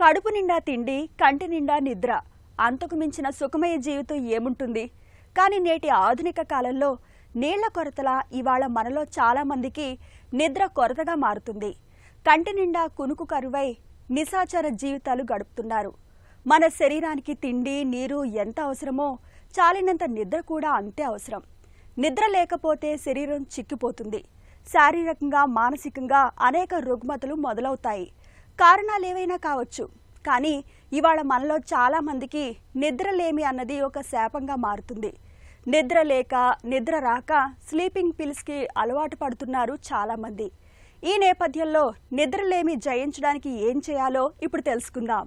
కడుపు నిండా తిండి, కంటి నిండా నిద్ర, అంతకు మించిన సుఖమయ జీవితం ఏముంటుంది? కానీ నేటి ఆధునిక కాలంలో నీళ్ల కొరతల ఇవాళ మనలో చాలా మందికి నిద్ర కొరతగా మారుతుంది. కంటి నిండా కునుకు కరువై నిశాచర జీవితాలు గడుపుతున్నారు. మన శరీరానికి తిండి, నీరు ఎంత అవసరమో చాలినంత నిద్ర కూడా అంతే అవసరం. నిద్ర లేకపోతే శరీరం చిక్కిపోతుంది. శారీరకంగా, మానసికంగా అనేక రుగ్మతలు మొదలవుతాయి. కారణాలేవైనా కావచ్చు, కానీ ఇవాళ మనలో చాలా మందికి నిద్రలేమి అన్నది ఒక శాపంగా మారుతుంది. నిద్ర లేక, నిద్ర రాక స్లీపింగ్ పిల్స్కి అలవాటు పడుతున్నారు చాలామంది. ఈ నేపథ్యంలో నిద్రలేమి జయించడానికి ఏం చేయాలో ఇప్పుడు తెలుసుకుందాం.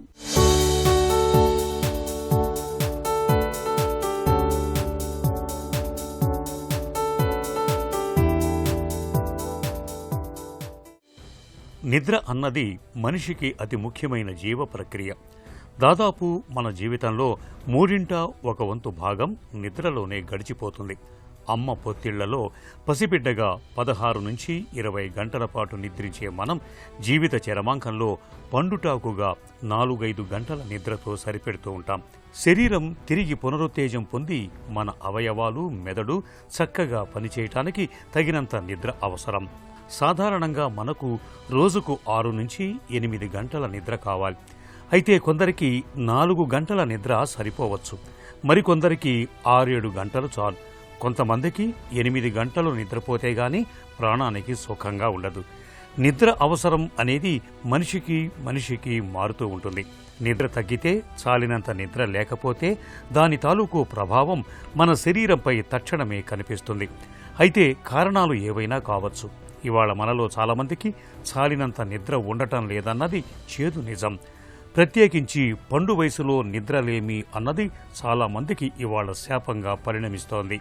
నిద్ర అన్నది మనిషికి అతి ముఖ్యమైన జీవ ప్రక్రియ. దాదాపు మన జీవితంలో 1/3 భాగం నిద్రలోనే గడిచిపోతుంది. అమ్మ పొత్తిళ్లలో పసిబిడ్డగా 16 నుంచి 20 గంటల పాటు నిద్రించే మనం జీవిత చరమాంకంలో పండుటాకుగా 4-5 గంటల నిద్రతో సరిపెడుతూ ఉంటాం. శరీరం తిరిగి పునరుత్తేజం పొంది మన అవయవాలు, మెదడు చక్కగా పనిచేయటానికి తగినంత నిద్ర అవసరం. సాధారణంగా మనకు రోజుకు 6 నుంచి 8 గంటల నిద్ర కావాలి. అయితే కొందరికి 4 గంటల నిద్ర సరిపోవచ్చు. మరికొందరికి 6-7 గంటలు చాలు. కొంతమందికి 8 గంటలు నిద్రపోతే గాని ప్రాణానికి సుఖంగా ఉండదు. నిద్ర అవసరం అనేది మనిషికి మారుతూ ఉంటుంది. నిద్ర తగ్గితే, చాలినంత నిద్ర లేకపోతే దాని తాలూకు ప్రభావం మన శరీరంపై తక్షణమే కనిపిస్తుంది. అయితే కారణాలు ఏవైనా కావచ్చు. ఇవాళ మనలో చాలామందికి చాలినంత నిద్ర ఉండటం లేదన్నది చేదు నిజం. ప్రత్యేకించి పండు వయసులో నిద్రలేమి అన్నది చాలామందికి ఇవాళ శాపంగా పరిణమిస్తోంది.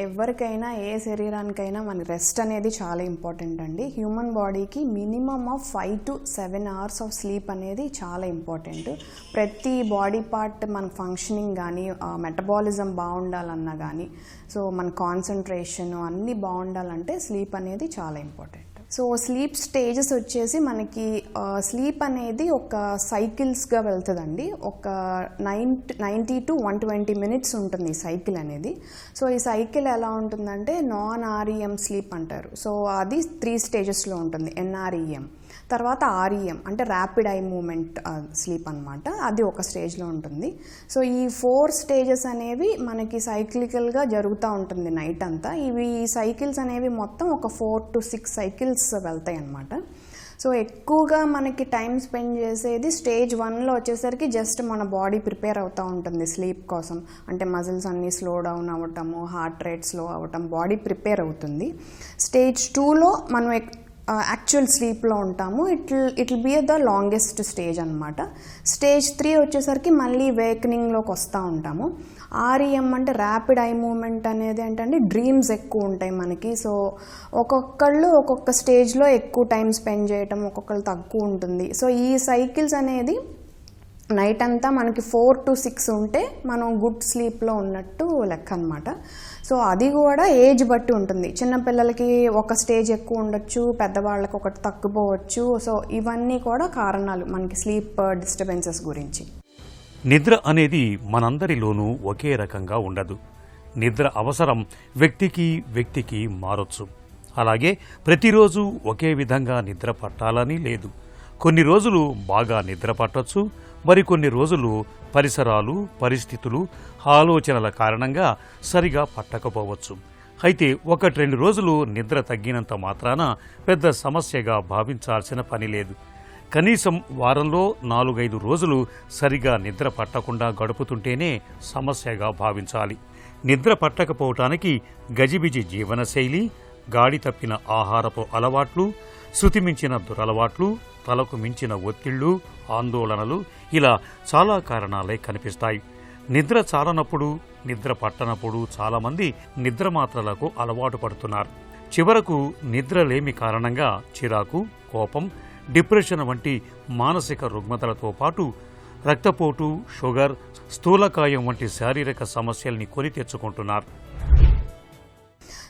ఎవరికైనా, ఏ శరీరానికైనా మన రెస్ట్ అనేది చాలా ఇంపార్టెంట్ అండి. హ్యూమన్ బాడీకి minimum of 5 to 7 hours of sleep అనేది చాలా ఇంపార్టెంట్. ప్రతి బాడీ పార్ట్ మన ఫంక్షనింగ్ కానీ, మెటబాలిజం బాగుండాలన్నా కానీ, సో మన కాన్సన్ట్రేషన్ అన్నీ బాగుండాలంటే స్లీప్ అనేది చాలా ఇంపార్టెంట్. సో స్లీప్ స్టేజెస్ వచ్చేసి మనకి స్లీప్ అనేది ఒక సైకిల్స్గా వెళ్తుందండి. ఒక 90 to 120 minutes ఉంటుంది ఈ సైకిల్ అనేది. సో ఈ సైకిల్ ఎలా ఉంటుందంటే నాన్ REM స్లీప్ అంటారు. సో అది 3 స్టేజెస్లో ఉంటుంది. NREM, తర్వాత REM అంటే ర్యాపిడ్ ఐ మూమెంట్ స్లీప్ అనమాట. అది ఒక స్టేజ్లో ఉంటుంది. సో ఈ 4 స్టేజెస్ అనేవి మనకి సైక్లికల్గా జరుగుతూ ఉంటుంది నైట్ అంతా. ఈ సైకిల్స్ అనేవి మొత్తం ఒక 4 to 6 సైకిల్స్ వెళ్తాయి అన్నమాట. సో ఎక్కువగా మనకి టైం స్పెండ్ చేసేది స్టేజ్ 1లో వచ్చేసరికి జస్ట్ మన బాడీ ప్రిపేర్ అవుతూ ఉంటుంది స్లీప్ కోసం. అంటే మజిల్స్ అన్నీ స్లో డౌన్ అవ్వటము, హార్ట్ రేట్ స్లో అవ్వటం, బాడీ ప్రిపేర్ అవుతుంది. స్టేజ్ 2లో మనం యాక్చువల్ స్లీప్లో ఉంటాము. It will be the longest stage అనమాట. స్టేజ్ 3 వచ్చేసరికి మళ్ళీ వేకనింగ్లోకి వస్తూ ఉంటాము. REM అంటే ర్యాపిడ్ ఐ మూమెంట్ అనేది ఏంటంటే డ్రీమ్స్ ఎక్కువ ఉంటాయి మనకి. సో ఒక్కొక్కళ్ళు ఒక్కొక్క స్టేజ్లో ఎక్కువ టైం స్పెండ్ చేయటం, ఒక్కొక్కళ్ళు తక్కువ ఉంటుంది. సో ఈ సైకిల్స్ అనేది నైట్ అంతా మనకి 4 to 6 ఉంటే మనం గుడ్ స్లీప్లో ఉన్నట్టు లెక్క అనమాట. సో అది కూడా ఏజ్ బట్టి ఉంటుంది. చిన్నపిల్లలకి ఒక స్టేజ్ ఎక్కువ ఉండొచ్చు, పెద్దవాళ్ళకి ఒకటి తగ్గిపోవచ్చు. సో ఇవన్నీ కూడా కారణాలు మనకి స్లీప్ డిస్టర్బెన్సెస్ గురించి. నిద్ర అనేది మనందరిలోనూ ఒకే రకంగా ఉండదు. నిద్ర అవసరం వ్యక్తికి మారొచ్చు. అలాగే ప్రతిరోజు ఒకే విధంగా నిద్ర పట్టాలని లేదు. కొన్ని రోజులు బాగా నిద్ర పట్టొచ్చు, మరికొన్ని రోజులు పరిసరాలు, పరిస్థితులు, ఆలోచనల కారణంగా సరిగా పట్టకపోవచ్చు. అయితే 1-2 రోజులు నిద్ర తగ్గినంత మాత్రాన పెద్ద సమస్యగా భావించాల్సిన పని లేదు. కనీసం వారంలో 4-5 రోజులు సరిగా నిద్ర పట్టకుండా గడుపుతుంటేనే సమస్యగా భావించాలి. నిద్ర పట్టకపోవటానికి గజిబిజి జీవనశైలి, గాడి తప్పిన ఆహారపు అలవాట్లు, శృతిమించిన దురలవాట్లు, తలకు మించిన ఒత్తిళ్లు, ఆందోళనలు, ఇలా చాలా కారణాలే కనిపిస్తాయి. నిద్ర చాలనప్పుడు, నిద్ర పట్టనప్పుడు చాలామంది నిద్ర మాత్రలకు అలవాటు పడుతున్నారు. చివరకు నిద్రలేమి కారణంగా చిరాకు, కోపం, డిప్రెషన్ వంటి మానసిక రుగ్మతలతో పాటు రక్తపోటు, షుగర్, స్థూలకాయం వంటి శారీరక సమస్యల్ని కొని తెచ్చుకుంటున్నారు.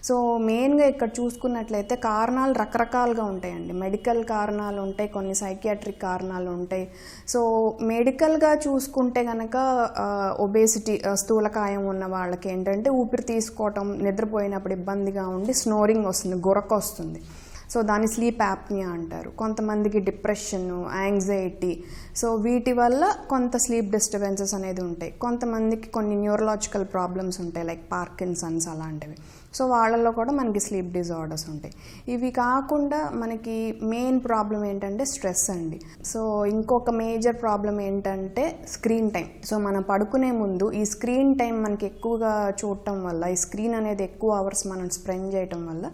సో మెయిన్గా ఇక్కడ చూసుకున్నట్లయితే కారణాలు రకరకాలుగా ఉంటాయండి. మెడికల్ కారణాలు ఉంటాయి, కొన్ని సైకియాట్రిక్ కారణాలు ఉంటాయి. సో మెడికల్గా చూసుకుంటే కనుక ఒబేసిటీ, స్థూలకాయం ఉన్న వాళ్ళకి ఏంటంటే ఊపిరి తీసుకోవటం, నిద్రపోయినప్పుడు ఇబ్బందిగా ఉండి స్నోరింగ్ వస్తుంది, గురక వస్తుంది. సో దాన్ని స్లీప్ యాప్నియా అంటారు. కొంతమందికి డిప్రెషన్, యాంగ్జైటీ, సో వీటి వల్ల కొంత స్లీప్ డిస్టర్బెన్సెస్ అనేది ఉంటాయి. కొంతమందికి కొన్ని న్యూరలాజికల్ ప్రాబ్లమ్స్ ఉంటాయి, లైక్ పార్కిన్సన్స్ అలాంటివి. సో వాళ్ళల్లో కూడా మనకి స్లీప్ డిజార్డర్స్ ఉంటాయి. ఇవి కాకుండా మనకి మెయిన్ ప్రాబ్లం ఏంటంటే స్ట్రెస్ అండి. సో ఇంకొక మేజర్ ప్రాబ్లం ఏంటంటే స్క్రీన్ టైం. సో మనం పడుకునే ముందు ఈ స్క్రీన్ టైం మనకి ఎక్కువగా చూడటం వల్ల, ఈ స్క్రీన్ అనేది ఎక్కువ అవర్స్ మనం స్పెండ్ చేయటం వల్ల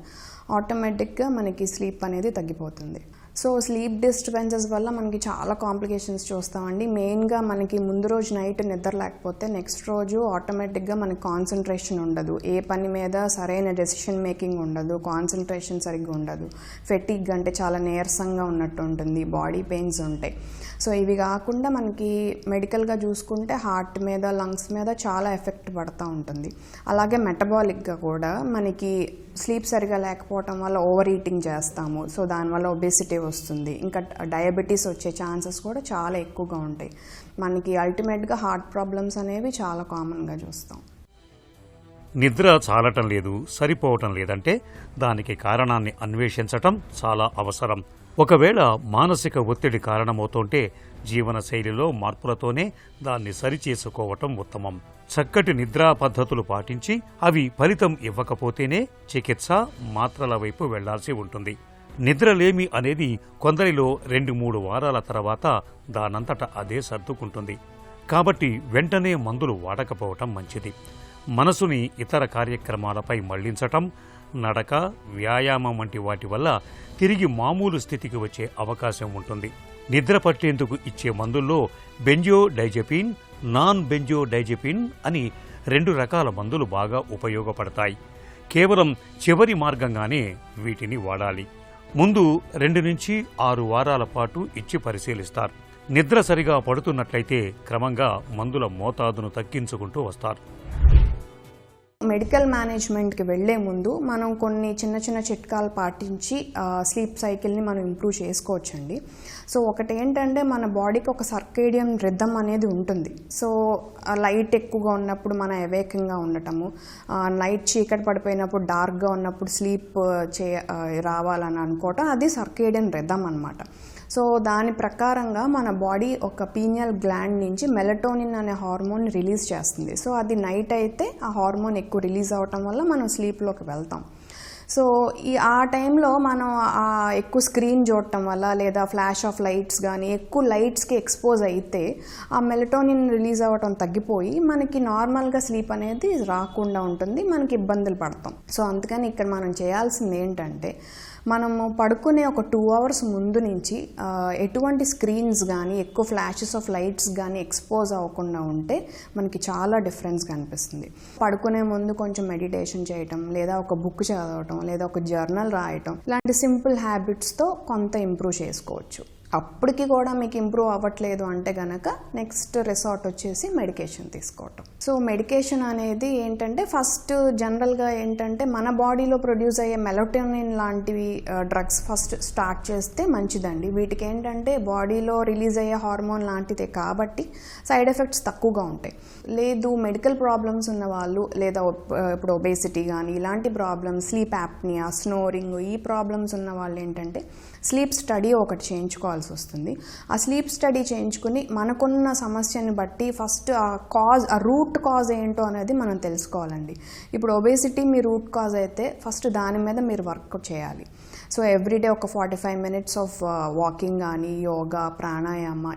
ఆటోమేటిక్గా మనకి స్లీప్ అనేది తగ్గిపోతుంది. సో స్లీప్ డిస్టర్బెన్సెస్ వల్ల మనకి చాలా కాంప్లికేషన్స్ చూస్తామండి. మెయిన్గా మనకి ముందు రోజు నైట్ నిద్ర లేకపోతే నెక్స్ట్ రోజు ఆటోమేటిక్గా మనకి కాన్సన్ట్రేషన్ ఉండదు, ఏ పని మీద సరైన డెసిషన్ మేకింగ్ ఉండదు, కాన్సన్ట్రేషన్ సరిగ్గా ఉండదు, ఫెటిగ్ అంటే చాలా నీరసంగా ఉన్నట్టు ఉంటుంది, బాడీ పెయిన్స్ ఉంటాయి. సో ఇవి కాకుండా మనకి మెడికల్గా చూసుకుంటే హార్ట్ మీద, లంగ్స్ మీద చాలా ఎఫెక్ట్ పడుతూ ఉంటుంది. అలాగే మెటబాలిక్గా కూడా మనకి స్లీప్ సరిగా లేకపోవటం వల్ల ఓవర్ ఈటింగ్ చేస్తాము. సో దానివల్ల ఒబేసిటీ వస్తుంది, ఇంకా డయాబెటీస్ వచ్చే ఛాన్సెస్ కూడా చాలా ఎక్కువగా ఉంటాయి. మనకి అల్టిమేట్గా హార్ట్ ప్రాబ్లమ్స్ అనేవి చాలా కామన్గా చూస్తాం. నిద్ర చాలటం లేదు, సరిపోవటం లేదంటే దానికి కారణాన్ని అన్వేషించటం చాలా అవసరం. ఒకవేళ మానసిక ఒత్తిడి కారణమవుతుంటే జీవనశైలిలో మార్పులతోనే దాన్ని సరిచేసుకోవటం ఉత్తమం. చక్కటి నిద్రా పద్ధతులు పాటించి అవి ఫలితం ఇవ్వకపోతేనే చికిత్స, మాత్రల వైపు వెళ్లాల్సి ఉంటుంది. నిద్రలేమి అనేది కొందరిలో 2-3 వారాల తర్వాత దానంతట అదే సర్దుకుంటుంది. కాబట్టి వెంటనే మందులు వాడకపోవటం మంచిది. మనసుని ఇతర కార్యక్రమాలపై మళ్లించటం, నడక, వ్యాయామం వంటి వాటి వల్ల తిరిగి మామూలు స్థితికి వచ్చే అవకాశం ఉంటుంది. నిద్ర పట్టేందుకు ఇచ్చే మందుల్లో బెంజోడైజెపిన్, నాన్ బెంజోడైజెపిన్ అని 2 రకాల మందులు బాగా ఉపయోగపడతాయి. కేవలం చివరి మార్గంగానే వీటిని వాడాలి. ముందు 2 నుంచి 6 వారాల పాటు ఇచ్చి పరిశీలిస్తారు. నిద్ర సరిగా పడుతున్నట్లయితే క్రమంగా మందుల మోతాదును తగ్గించుకుంటూ వస్తారు. మెడికల్ మేనేజ్మెంట్కి వెళ్లే ముందు మనం కొన్ని చిన్న చిన్న చిట్కాలు పాటించి స్లీప్ సైకిల్ని మనం ఇంప్రూవ్ చేసుకోవచ్చండి. సో ఒకటి ఏంటంటే మన బాడీకి ఒక సర్కేడియన్ రిథమ్ అనేది ఉంటుంది. సో లైట్ ఎక్కువగా ఉన్నప్పుడు మన అవేకంగా ఉండటము, నైట్ చీకటి పడిపోయినప్పుడు డార్క్గా ఉన్నప్పుడు స్లీప్ రావాలని అనుకోవటం, అది సర్కేడియన్ రిథమ్ అన్నమాట. సో దాని ప్రకారంగా మన బాడీ ఒక పీనియల్ గ్లాండ్ నుంచి మెలటోనిన్ అనే హార్మోన్ రిలీజ్ చేస్తుంది. సో అది నైట్ అయితే ఆ హార్మోన్ ఎక్కువ రిలీజ్ అవటం వల్ల మనం స్లీప్లోకి వెళ్తాం. సో ఆ టైంలో మనం ఎక్కువ స్క్రీన్ చూడటం వల్ల లేదా ఫ్లాష్ ఆఫ్ లైట్స్ కానీ ఎక్కువ లైట్స్కి ఎక్స్పోజ్ అయితే ఆ మెలటోనిన్ రిలీజ్ అవ్వటం తగ్గిపోయి మనకి నార్మల్గా స్లీప్ అనేది రాకుండా ఉంటుంది, మనకి ఇబ్బందులు పడతాం. సో అందుకని ఇక్కడ మనం చేయాల్సింది ఏంటంటే మనము పడుకునే ఒక 2 అవర్స్ ముందు నుంచి ఎటువంటి స్క్రీన్స్ కానీ ఎక్కువ ఫ్లాషెస్ ఆఫ్ లైట్స్ కానీ ఎక్స్పోజ్ అవ్వకుండా ఉంటే మనకి చాలా డిఫరెన్స్ కనిపిస్తుంది. పడుకునే ముందు కొంచెం మెడిటేషన్ చేయటం, లేదా ఒక బుక్ చదవటం, లేదా ఒక జర్నల్ రాయటం, ఇలాంటి సింపుల్ హ్యాబిట్స్తో కొంత ఇంప్రూవ్ చేసుకోవచ్చు. అప్పటికి కూడా మీకు ఇంప్రూవ్ అవ్వట్లేదు అంటే కనుక నెక్స్ట్ రిసార్ట్ వచ్చేసి మెడికేషన్ తీసుకోవటం. సో మెడికేషన్ అనేది ఏంటంటే ఫస్ట్ జనరల్గా ఏంటంటే మన బాడీలో ప్రొడ్యూస్ అయ్యే మెలటోనిన్ లాంటివి డ్రగ్స్ ఫస్ట్ స్టార్ట్ చేస్తే మంచిదండి. వీటికి ఏంటంటే బాడీలో రిలీజ్ అయ్యే హార్మోన్ లాంటిదే కాబట్టి సైడ్ ఎఫెక్ట్స్ తక్కువగా ఉంటాయి. లేదు మెడికల్ ప్రాబ్లమ్స్ ఉన్న వాళ్ళు, లేదా ఇప్పుడు ఒబేసిటీ కానీ ఇలాంటి ప్రాబ్లమ్స్, స్లీప్ యాప్నియా, స్నోరింగ్, ఈ ప్రాబ్లమ్స్ ఉన్న వాళ్ళు ఏంటంటే స్లీప్ స్టడీ ఒకటి చేయించుకోవాల్సి వస్తుంది. ఆ స్లీప్ స్టడీ చేయించుకుని మనకున్న సమస్యని బట్టి ఫస్ట్ ఆ రూట్ కాజ్ ఏంటో అనేది మనం తెలుసుకోవాలండి. ఇప్పుడు ఒబేసిటీ మీ రూట్ కాజ్ అయితే ఫస్ట్ దాని మీద మీరు వర్క్ చేయాలి. సో ఎవ్రీడే ఒక 45 minutes ఆఫ్ వాకింగ్ కానీ, yoga, pranayama,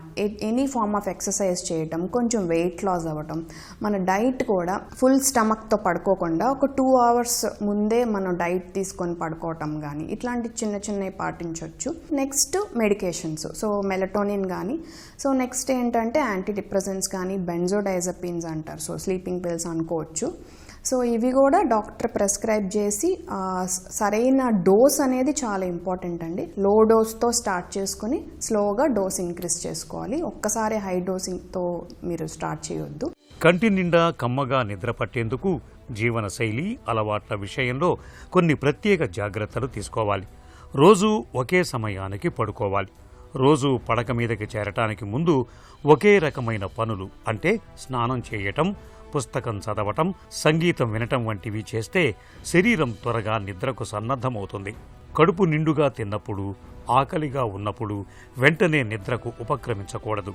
any form of exercise చేయటం, కొంచెం వెయిట్ లాస్ అవ్వటం, మన డైట్ కూడా ఫుల్ స్టమక్తో పడుకోకుండా ఒక 2 hours ముందే మనం డైట్ తీసుకొని పడుకోవటం కానీ, ఇట్లాంటి చిన్న చిన్నవి పాటించవచ్చు. నెక్స్ట్ మెడికేషన్స్, సో మెలటోనిన్ కానీ, సో నెక్స్ట్ ఏంటంటే యాంటీ డిప్రెసెంట్స్ కానీ, బెంజోడైజెపిన్స్ అంటారు, సో స్లీపింగ్ పిల్స్ అనుకోవచ్చు. సో ఇవి కూడా డాక్టర్ ప్రిస్క్రైబ్ చేసి సరైన డోస్ అనేది చాలా ఇంపార్టెంట్ అండి. లో డోస్తో స్టార్ట్ చేసుకొని స్లోగా డోస్ ఇంక్రీజ్ చేసుకోవాలి. ఒక్కసారి హై డోసింగ్తో మీరు స్టార్ట్ చేయొద్దు. కంటి నిండా కమ్మగా నిద్ర పట్టేందుకు జీవనశైలి అలవాట్ల విషయంలో కొన్ని ప్రత్యేక జాగ్రత్తలు తీసుకోవాలి. రోజు ఒకే సమయానికి పడుకోవాలి. రోజు పడక మీదకి చేరటానికి ముందు ఒకే రకమైన పనులు అంటే స్నానం చేయటం, పుస్తకం చదవటం, సంగీతం వినటం వంటివి చేస్తే శరీరం త్వరగా నిద్రకు సన్నద్ధమవుతుంది. కడుపు నిండుగా తిన్నప్పుడు, ఆకలిగా ఉన్నప్పుడు వెంటనే నిద్రకు ఉపక్రమించకూడదు.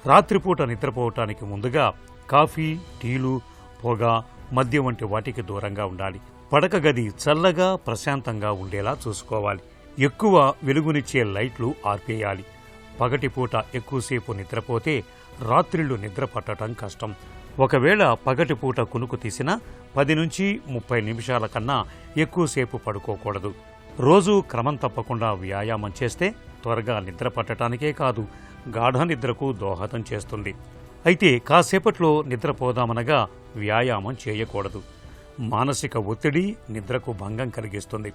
రాత్రిపూట నిద్రపోవటానికి ముందుగా కాఫీ, టీలు, పొగ, మద్యం వంటి వాటికి దూరంగా ఉండాలి. పడక గది చల్లగా ప్రశాంతంగా ఉండేలా చూసుకోవాలి. ఎక్కువ వెలుగునిచ్చే లైట్లు ఆర్పేయాలి. పగటిపూట ఎక్కువసేపు నిద్రపోతే రాత్రిళ్లు నిద్ర పట్టడం కష్టం. ఒకవేళ పగటిపూట కునుకు తీసినా 10 నుంచి 30 నిమిషాల కన్నా ఎక్కువసేపు పడుకోకూడదు. రోజు క్రమం తప్పకుండా వ్యాయామం చేస్తే త్వరగా నిద్ర పట్టడానికే కాదు, గాఢ నిద్రకు దోహదం చేస్తుంది. అయితే కాసేపట్లో నిద్రపోదామనగా వ్యాయామం చేయకూడదు. మానసిక ఒత్తిడి నిద్రకు భంగం కలిగిస్తుంది.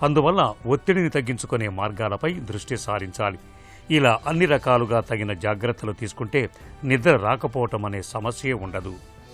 అందువల్ల ఒత్తిడిని తగ్గించుకునే మార్గాలపై దృష్టి సారించాలి. ఇలా అన్ని రకాలుగా తగిన జాగ్రత్తలు తీసుకుంటే నిద్ర రాకపోవటం అనే సమస్యే ఉండదు.